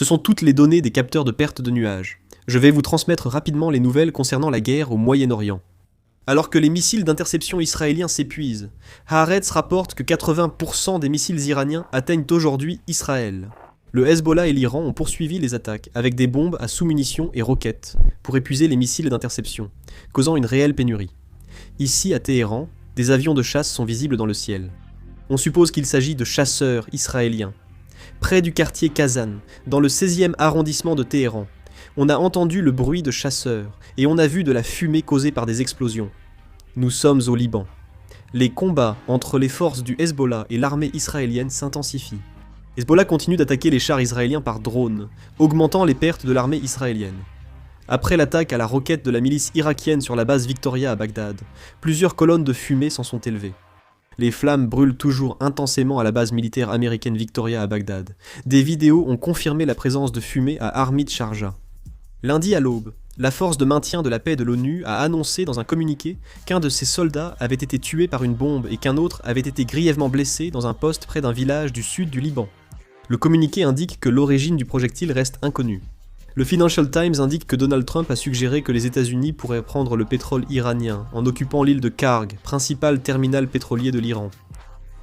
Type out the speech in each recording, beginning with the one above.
Ce sont toutes les données des capteurs de perte de nuages. Je vais vous transmettre rapidement les nouvelles concernant la guerre au Moyen-Orient. Alors que les missiles d'interception israéliens s'épuisent, Haaretz rapporte que 80% des missiles iraniens atteignent aujourd'hui Israël. Le Hezbollah et l'Iran ont poursuivi les attaques avec des bombes à sous-munitions et roquettes pour épuiser les missiles d'interception, causant une réelle pénurie. Ici, à Téhéran, des avions de chasse sont visibles dans le ciel. On suppose qu'il s'agit de chasseurs israéliens. Près du quartier Kazan, dans le 16e arrondissement de Téhéran, on a entendu le bruit de chasseurs et on a vu de la fumée causée par des explosions. Nous sommes au Liban. Les combats entre les forces du Hezbollah et l'armée israélienne s'intensifient. Hezbollah continue d'attaquer les chars israéliens par drone, augmentant les pertes de l'armée israélienne. Après l'attaque à la roquette de la milice irakienne sur la base Victoria à Bagdad, plusieurs colonnes de fumée s'en sont élevées. Les flammes brûlent toujours intensément à la base militaire américaine Victoria à Bagdad. Des vidéos ont confirmé la présence de fumée à Armid Sharjah. Lundi à l'aube, la force de maintien de la paix de l'ONU a annoncé dans un communiqué qu'un de ses soldats avait été tué par une bombe et qu'un autre avait été grièvement blessé dans un poste près d'un village du sud du Liban. Le communiqué indique que l'origine du projectile reste inconnue. Le Financial Times indique que Donald Trump a suggéré que les États-Unis pourraient prendre le pétrole iranien en occupant l'île de Karg, principal terminal pétrolier de l'Iran.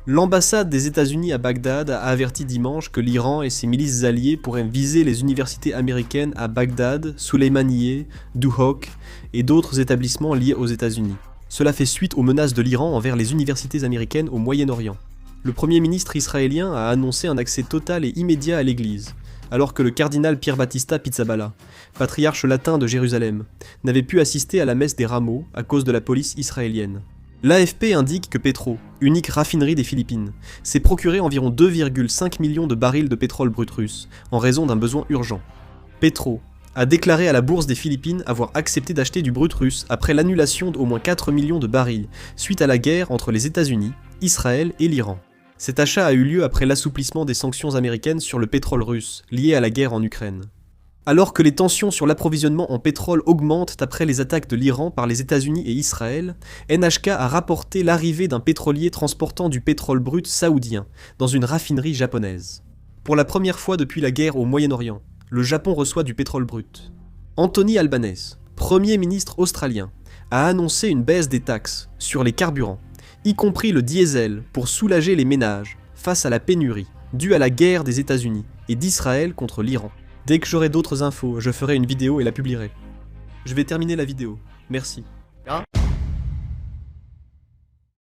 L'ambassade des États-Unis à Bagdad a averti dimanche que l'Iran et ses milices alliées pourraient viser les universités américaines à Bagdad, Soleimaniye, Duhok et d'autres établissements liés aux États-Unis. Cela fait suite aux menaces de l'Iran envers les universités américaines au Moyen-Orient. Le Premier ministre israélien a annoncé un accès total et immédiat à l'église, alors que le cardinal Pier Battista Pizzaballa, patriarche latin de Jérusalem, n'avait pu assister à la messe des rameaux à cause de la police israélienne. L'AFP indique que Petro, unique raffinerie des Philippines, s'est procuré environ 2,5 millions de barils de pétrole brut russe, en raison d'un besoin urgent. Petro a déclaré à la bourse des Philippines avoir accepté d'acheter du brut russe après l'annulation d'au moins 4 millions de barils, suite à la guerre entre les États-Unis, Israël et l'Iran. Cet achat a eu lieu après l'assouplissement des sanctions américaines sur le pétrole russe, liées à la guerre en Ukraine. Alors que les tensions sur l'approvisionnement en pétrole augmentent après les attaques de l'Iran par les États-Unis et Israël, NHK a rapporté l'arrivée d'un pétrolier transportant du pétrole brut saoudien dans une raffinerie japonaise. Pour la première fois depuis la guerre au Moyen-Orient, le Japon reçoit du pétrole brut. Anthony Albanese, Premier ministre australien, a annoncé une baisse des taxes sur les carburants, y compris le diesel, pour soulager les ménages face à la pénurie due à la guerre des États-Unis et d'Israël contre l'Iran. Dès que j'aurai d'autres infos, je ferai une vidéo et la publierai. Je vais terminer la vidéo. Merci.